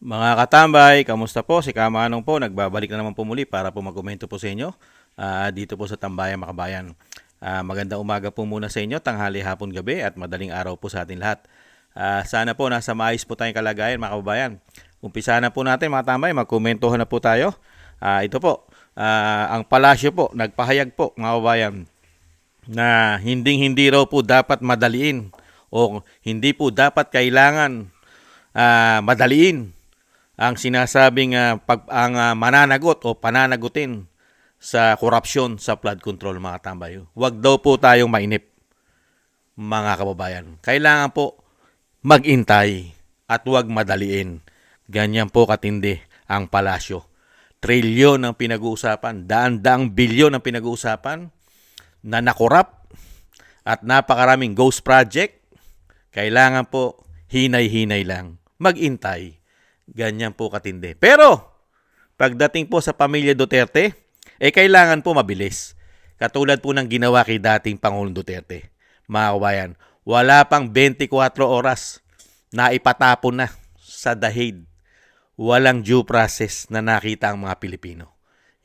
Mga katambay, kamusta po? Si Kamanong po, nagbabalik na naman po muli para po magkomento po sa inyo dito po sa Tambayan Makabayan. Magandang umaga po muna sa inyo, tanghali, hapon, gabi at madaling araw po sa atin lahat. Sana po nasa maayos po tayong kalagayan mga kababayan. Umpisa na po natin mga tambay, magkomentohan na po tayo. Ito po, ang palasyo po, nagpahayag po mga kababayan na hindi raw po dapat madaliin o hindi po dapat kailangan madaliin ang sinasabing mananagot o pananagutin sa korupsyon sa flood control mga tambay. Huwag daw po tayong mainip mga kababayan. Kailangan po magintay at huwag madaliin. Ganyan po katindi ang palasyo. Trilyon ang pinag-uusapan, daan-daang bilyon ang pinag-uusapan na nakorap at napakaraming ghost project. Kailangan po hinay-hinay lang. Magintay. Ganyan po katindi. Pero, pagdating po sa pamilya Duterte, kailangan po mabilis. Katulad po ng ginawa kay dating Pangulong Duterte. Mga kabayan, wala pang 24 oras na ipatapon na sa dahig. Walang due process na nakita ang mga Pilipino.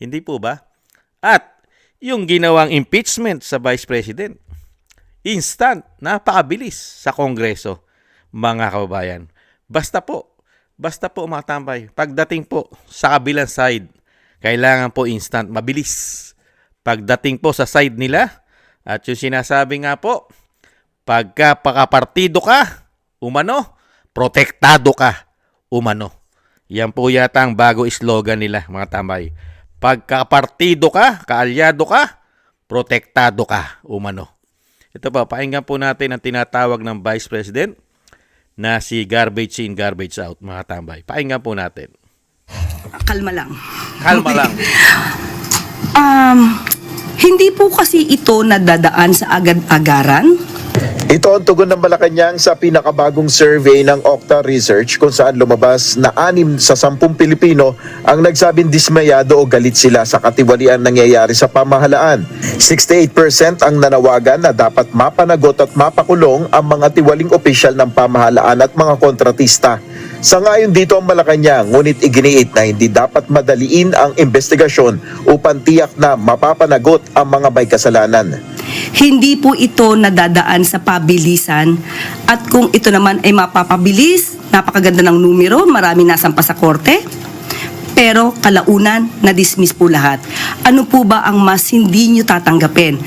Hindi po ba? At yung ginawang impeachment sa Vice President, instant, napakabilis sa Kongreso, mga kababayan. Basta po mga tambay, pagdating po sa kabilang side, kailangan po instant, mabilis. Pagdating po sa side nila, at yung sinasabi nga po, pagka pakapartido ka, umano, protektado ka, umano. Yan po yata ang bago slogan nila, mga tambay. Pagka partido ka, kaalyado ka, protektado ka, umano. Ito pa, pakinggan po natin ang tinatawag ng Vice President na si garbage in, garbage out, mga tambay. Pakinggan po natin. Kalma lang. Kalma lang. Hindi po kasi ito nadadaan sa agad-agaran. Ito ang tugon ng Malacanang sa pinakabagong survey ng Octa Research kung saan lumabas na 6 sa 10 Pilipino ang nagsabing dismayado o galit sila sa katiwalian nangyayari sa pamahalaan. 68% ang nanawagan na dapat mapanagot at mapakulong ang mga tiwaling opisyal ng pamahalaan at mga kontratista. Sangayon dito ang Malacanang, ngunit iginiit na hindi dapat madaliin ang investigasyon upang tiyak na mapapanagot ang mga may kasalanan. Hindi po ito nadadaan sa pabilisan at kung ito naman ay mapapabilis, napakaganda ng numero, marami nasampa sa korte. Pero kalaunan, na-dismiss po lahat. Ano po ba ang mas hindi nyo tatanggapin?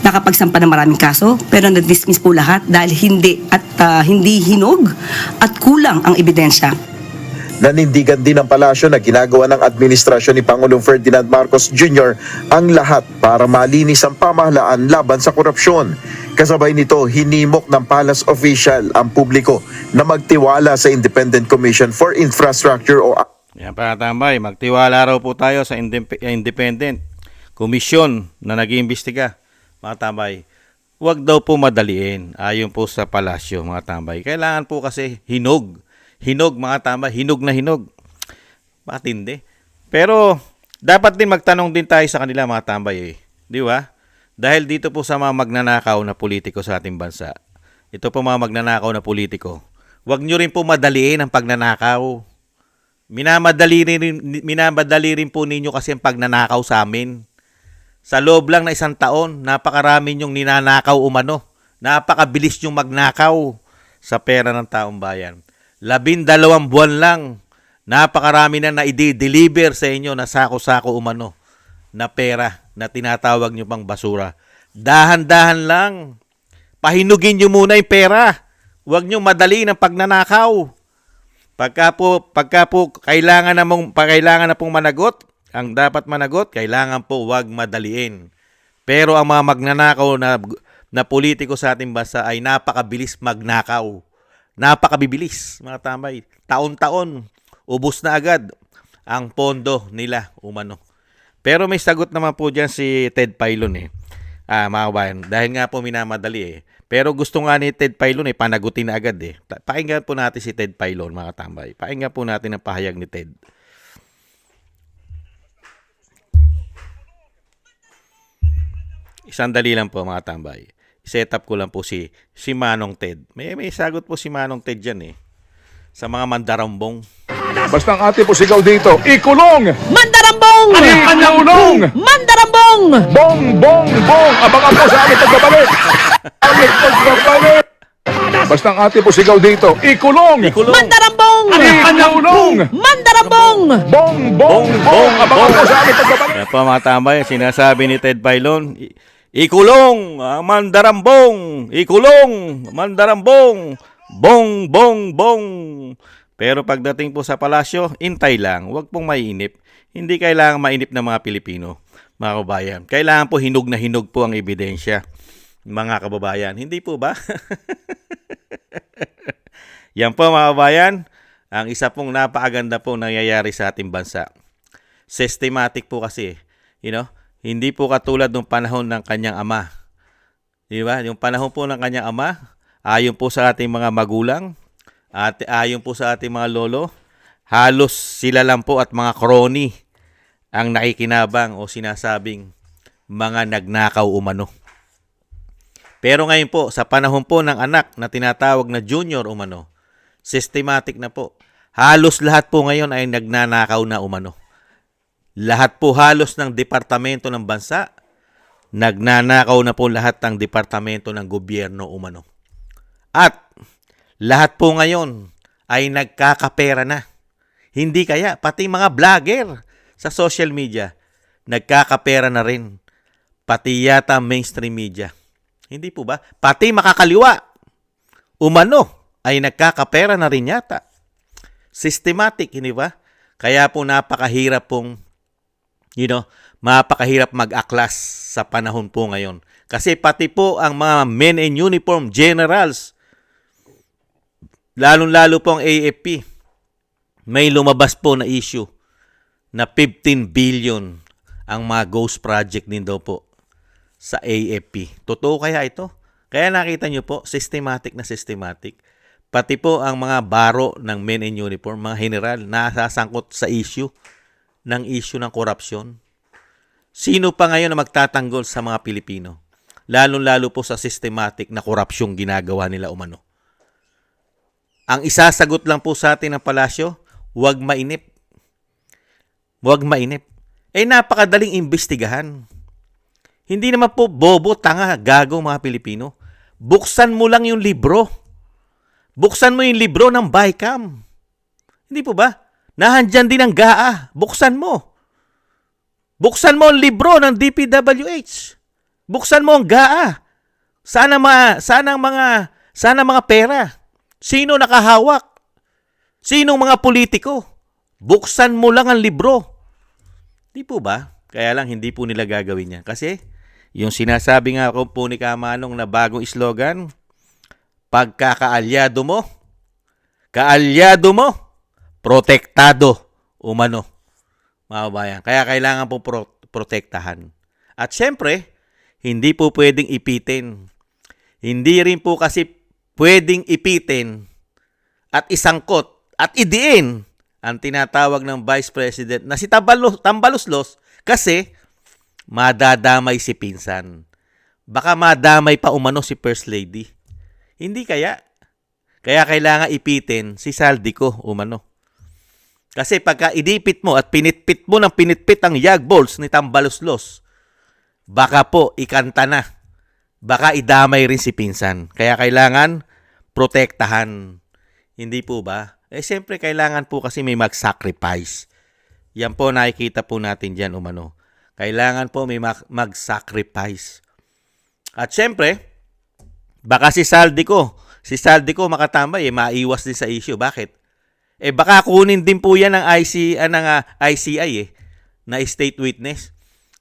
Nakapagsampa ng maraming kaso, pero na-dismiss po lahat dahil hindi hinog at kulang ang ebidensya. Nanindigan din ng palasyo na ginagawa ng administrasyon ni Pangulong Ferdinand Marcos Jr. ang lahat para malinis ang pamahalaan laban sa korupsyon. Kasabay nito, hinimok ng palace official ang publiko na magtiwala sa Independent Commission for Infrastructure o Yan pa tambay, magtiwala raw po tayo sa independent komisyon na nag-iimbestiga, mga tambay. Huwag daw po madaliin, ayon po sa palasyo, mga tambay. Kailangan po kasi hinog mga tambay, hinog na hinog. Matindi. Pero dapat din magtanong din tayo sa kanila mga tambay Di ba? Dahil dito po sa mga magnanakaw na politiko sa ating bansa. Ito po mga magnanakaw na politiko. Huwag nyo rin po madaliin ang pagnanakaw. Minamadali rin po ninyo kasi ang pagnanakaw sa amin. Sa loob lang na 1 taon, napakarami nyong ninanakaw umano. Napakabilis nyong magnakaw sa pera ng taong bayan. 12 buwan lang, napakarami na i-deliver sa inyo na sako-sako umano na pera na tinatawag nyo pang basura. Dahan-dahan lang. Pahinugin nyo muna yung pera. Huwag nyo madali ng pagnanakaw. Pagka po kailangan na pong managot, ang dapat managot, kailangan po huwag madaliin. Pero ang mga magnanakaw na politiko sa ating bansa ay napakabilis magnakaw. Napakabibilis, mga tambay. Taon-taon, ubos na agad ang pondo nila, umano. Pero may sagot naman po dyan si Ted Pailon mga kabayan. Dahil nga po minamadali Pero gusto nga ni Ted Pailon panagutin na agad Pakinggan po natin si Ted Pailon, mga tambay. Pakinggan po natin ang pahayag ni Ted. Isang dali lang po, mga tambay. Set up ko lang po si Manong Ted. May sagot po si Manong Ted dyan sa mga mandarambong. Basta ang ating pusigaw dito, ikulong! Mandarambong! Ikulong! Mandarambong! Bong, bong, bong! Abangan po sa aming pagbabalik! Aming pagbabalik! Basta ang ating pusigaw dito, ikulong! Ikulong! Mandarambong! Ikulong! Mandarambong! Bong, bong, bong! Abangan po sa aming pagbabalik! Kaya pa mga tambay, sinasabi ni Ted Bailon, ikulong ang mandarambong! Ikulong! Mandarambong! Bong, bong, bong! Pero pagdating po sa palasyo, intay lang, huwag pong maiinip. Hindi kailangan mainip ng mga Pilipino, mga kababayan. Kailangan po hinog na hinog po ang ebidensya, mga kababayan. Hindi po ba? Yan po mga kababayan, ang isa pong napakaganda pong nangyayari sa ating bansa. Systematic po kasi, hindi po katulad ng panahon ng kanyang ama. Di ba? Yung panahon po ng kanyang ama, ayon po sa ating mga magulang, at ayon po sa ating mga lolo, halos sila lang po at mga crony ang nakikinabang o sinasabing mga nagnakaw umano. Pero ngayon po, sa panahon po ng anak na tinatawag na junior umano, systematic na po. Halos lahat po ngayon ay nagnanakaw na umano. Lahat po halos ng departamento ng bansa, nagnanakaw na po lahat ng departamento ng gobyerno umano. At lahat po ngayon ay nagkakapera na. Hindi kaya, pati mga vlogger sa social media, nagkakapera na rin. Pati yata mainstream media. Hindi po ba? Pati makakaliwa, umano, ay nagkakapera na rin yata. Systematic, hindi ba? Kaya po napakahirap pong, mapakahirap mag-aklas sa panahon po ngayon. Kasi pati po ang mga men in uniform, generals, lalong-lalo po ang AFP, may lumabas po na issue na 15 billion ang mga ghost project din daw po sa AFP. Totoo kaya ito? Kaya nakita nyo po, systematic na systematic. Pati po ang mga baro ng men in uniform, mga general, nasasangkot sa issue ng korupsyon. Sino pa ngayon na magtatanggol sa mga Pilipino? Lalong-lalo po sa systematic na korupsyong ginagawa nila umano. Ang isasagot lang po sa atin ng palasyo, huwag mainip. Huwag mainip. Napakadaling imbestigahan. Hindi naman po bobo, tanga, gago mga Pilipino. Buksan mo lang yung libro. Buksan mo yung libro ng BICAM. Hindi po ba? Nahandyan din ang GAA. Buksan mo. Buksan mo ang libro ng DPWH. Buksan mo ang GAA. Sana mga pera. Sino nakahawak? Sinong mga politiko? Buksan mo lang ang libro. Di po ba? Kaya lang hindi po nila gagawin yan. Kasi yung sinasabi nga po ni Kamanong na bagong slogan, pagkakaalyado mo, protektado umano. Mga bayan. Kaya kailangan po protektahan. At syempre, hindi po pwedeng ipitin. Hindi rin po kasi pwedeng ipitin at isangkot at idiin ang tinatawag ng Vice President na si Tambaluslos kasi madadamay si pinsan. Baka madamay pa umano si First Lady. Hindi kaya. Kaya kailangan ipitin si Saldico umano. Kasi pagka idipit mo at pinitpit mo ng pinitpit ang yag balls ni Tambaluslos, baka po ikanta na. Baka idamay rin si pinsan. Kaya kailangan protektahan. Hindi po ba? Siyempre kailangan po kasi may mag-sacrifice. Yan po nakikita po natin dyan umano. Kailangan po may mag-sacrifice. At siyempre, baka si Saldico makatambay, maiwas din sa issue. Bakit? Baka kunin din po yan ng ICI na state witness.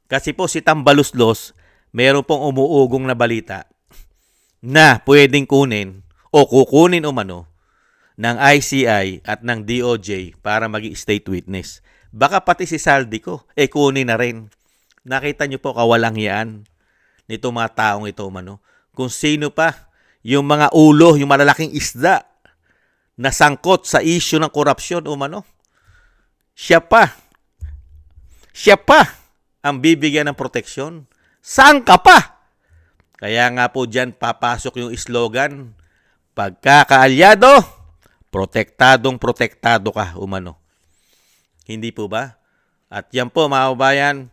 Kasi po si Tambaluslos, meron pong umuugong na balita na pwedeng kunin o kukunin umano ng ICI at ng DOJ para maging state witness. Baka pati si Saldico, kunin na rin. Nakita nyo po kawalang yan nito mga taong ito umano. Kung sino pa yung mga ulo, yung malalaking isda na sangkot sa issue ng korupsyon umano. Siya pa ang bibigyan ng proteksyon. Saan ka pa? Kaya nga po dyan papasok yung slogan, pagkakaalyado, protektado ka umano. Hindi po ba? At yan po mga kababayan,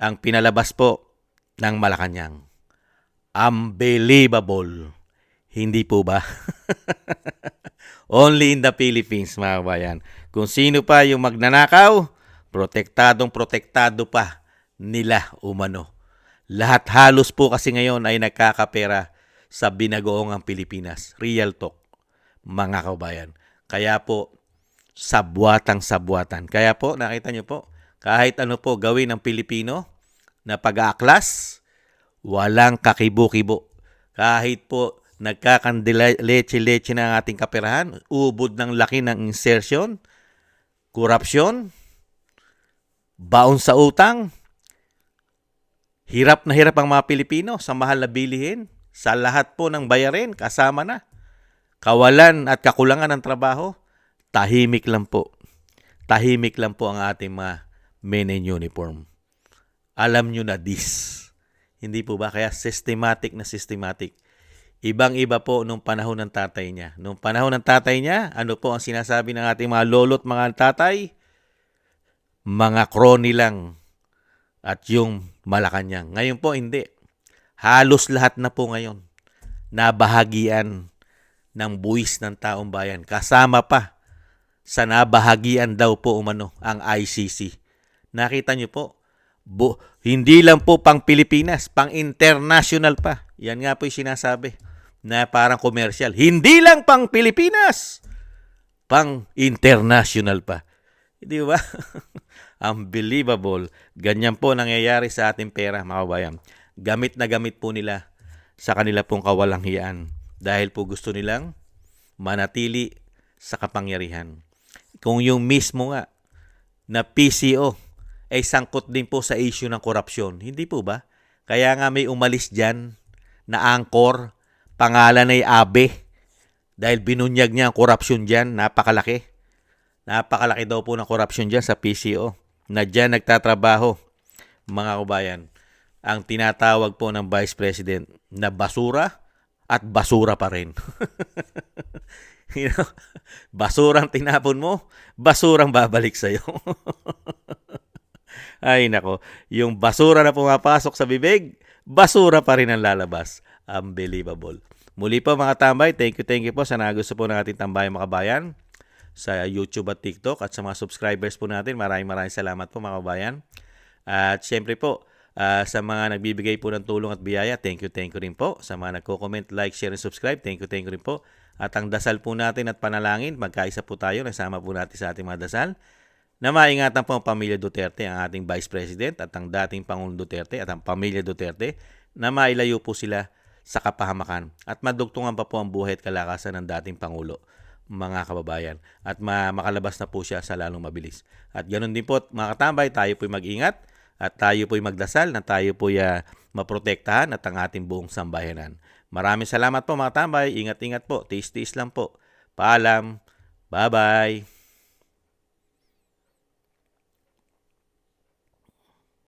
ang pinalabas po ng Malacanang. Unbelievable. Hindi po ba? Only in the Philippines, mga kabayan. Kung sino pa yung magnanakaw, protektado pa nila umano. Lahat halos po kasi ngayon ay nagkakapera sa binagoong ang Pilipinas. Real talk, mga kabayan. Kaya po, sabwatang-sabwatan. Kaya po, nakita nyo po, kahit ano po gawin ng Pilipino na pag-aaklas, walang kakibo-kibo. Kahit po nagkakandila leche-leche na ang ating kaperahan, ubod ng laki ng insertion, korupsyon, baon sa utang, hirap na hirap ang mga Pilipino sa mahal na bilihin, sa lahat po ng bayarin, kasama na. Kawalan at kakulangan ng trabaho, tahimik lang po. Tahimik lang po ang ating mga men in uniform. Alam nyo na this. Hindi po ba? Kaya systematic na systematic. Ibang-iba po nung panahon ng tatay niya. Nung panahon ng tatay niya, ano po ang sinasabi ng ating mga lolo't mga tatay? Mga crony lang. At yung Malacanang. Ngayon po, hindi. Halos lahat na po ngayon. Nabahagian ng buwis ng taong bayan. Kasama pa sa nabahagian daw po umano ang ICC. Nakita niyo po, hindi lang po pang Pilipinas, pang international pa. Yan nga po yung sinasabi na parang commercial. Hindi lang pang Pilipinas, pang international pa. Di ba? Unbelievable. Ganyan po nangyayari sa ating pera, mga kabayan. Gamit na gamit po nila sa kanila pong kawalanghiyaan dahil po gusto nilang manatili sa kapangyarihan. Kung yung mismo nga na PCO ay sangkot din po sa issue ng korupsyon. Hindi po ba? Kaya nga may umalis dyan na angkor, pangalan ay Abe. Dahil binunyag niya ang korupsyon dyan, napakalaki. Napakalaki daw po ng korupsyon dyan sa PCO. Na dyan nagtatrabaho, mga kabayan, ang tinatawag po ng Vice President na basura at basura pa rin. You know, basurang tinapon mo, basurang babalik sa'yo. Ay nako, yung basura na pumapasok sa bibig, basura pa rin ang lalabas. Unbelievable. Muli po mga tambay, thank you po sa nagusto po ng ating tambayang mga kabayan sa YouTube at TikTok at sa mga subscribers po natin. Maraming salamat po mga kabayan. At syempre po, sa mga nagbibigay po ng tulong at biyaya, thank you rin po. Sa mga nagko-comment, like, share, and subscribe, thank you rin po. At ang dasal po natin at panalangin, magkaisa po tayo, nasama po natin sa ating mga dasal, na maingatan po ang pamilya Duterte, ang ating Vice President at ang dating Pangulong Duterte at ang pamilya Duterte, na mailayo po sila sa kapahamakan at madugtungan pa po ang buhay at kalakasan ng dating Pangulo, mga kababayan, at makalabas na po siya sa lalong mabilis. At ganoon din po, mga katambay, tayo po'y mag-ingat at tayo po'y magdasal na tayo po'y maprotektahan at ang ating buong sambayanan. Maraming salamat po mga tambay, ingat-ingat po, tiis-tiis lang po. Paalam, bye-bye.